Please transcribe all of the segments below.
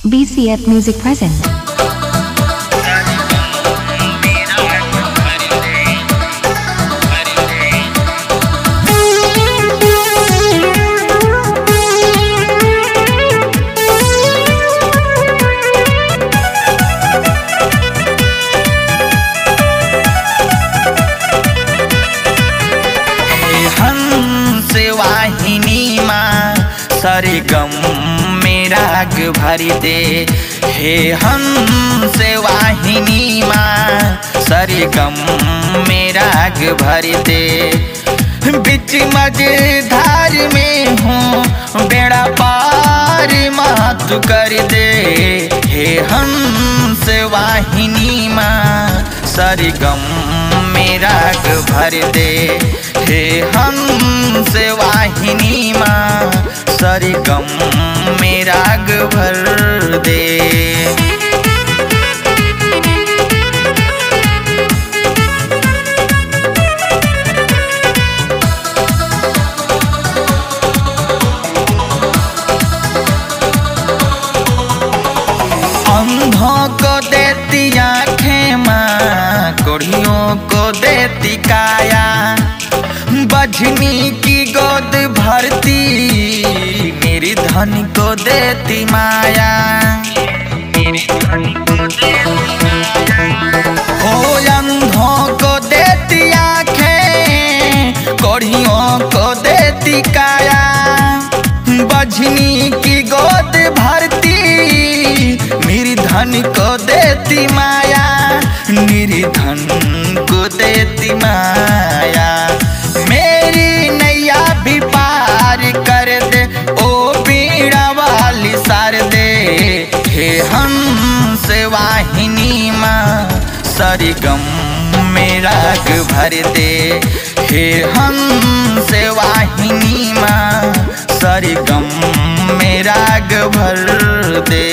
BCF Music present. वाहिनी माँ सरगम में राग भर दे। हे हंस वाहिनी माँ सरगम में राग भर दे। बिच मझधार में हूँ बेड़ा पार माँ तू कर दे। हे हंस वाहिनी माँ सरगम में राग भर दे। हे हंस वाहिनी माँ सरगम में राग भर दे। अंधों को देती आँखें माँ, कोढ़ियों को देती काया। बझनी की गोद भरती, मेरी धन को देती माया। हो अंधों को देती आँखें, कोढ़ियों को देती काया। बझनी की गोद भरती, मेरी धन को देती माया। मेरी धन को देती माया। मेरी नैया भी पार कर दे, ओ बीड़ा वाली सार दे। हे हंस वाहिनी माँ सरगम में राग भर दे। हे हंस वाहिनी माँ सरगम में राग भर दे।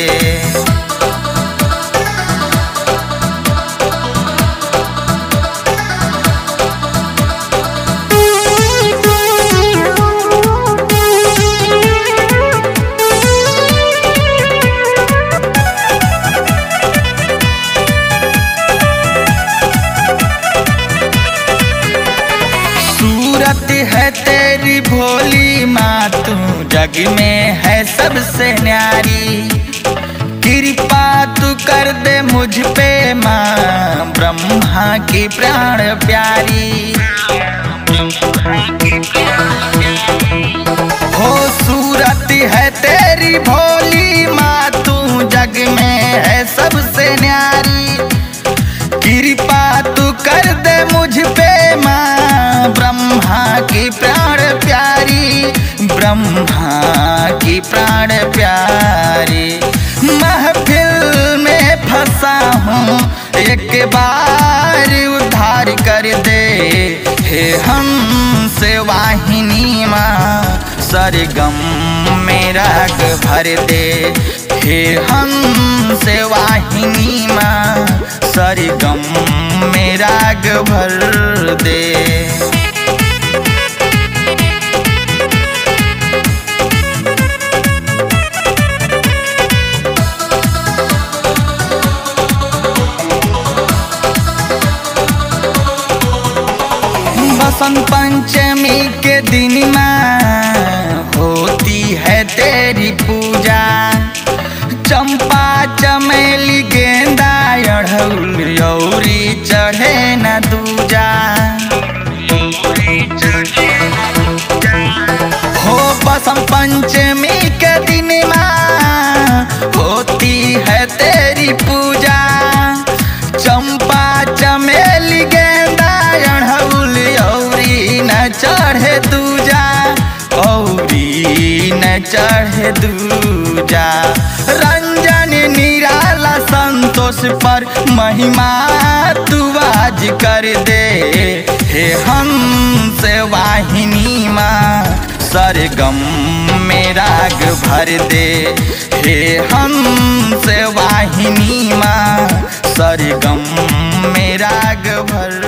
सूरत है तेरी भोली माँ, तू जग में है सबसे न्यारी। कृपा तू कर दे मुझ पे माँ, ब्रह्मा की प्राण प्यारी। हो सूरत है तेरी भोली माँ, तू जग में है सबसे न्यारी। कृपा तू कर दे मुझ पे माँ, ब्रह्मा की प्राण प्यारी। ब्रह्मा की प्राण प्यारी। महफिल में फंसा हूँ, एक बार उद्धार कर दे। हे हंस वाहिनी माँ सरगम में राग भर दे। हे हंस वाहिनी माँ सरगम में राग भर दे। बसंत पंचमी के दिन माँ होती है तेरी पूजा। चंपा चमेली गेंदा अड़हुल औरी चढ़े न दूजा। हो बसंत पंचमी के दिन माँ होती है तेरी पूजा। चंपा चमेली गेंदा अड़हुल औरी न चढ़े दूजा। औरी न चढ़े दूजा। रंजन निराला संतोष पर महिमा तू आज कर दे। हे हंस वाहिनी माँ सरगम में राग भर दे। हे हंस वाहिनी माँ सरगम में राग भर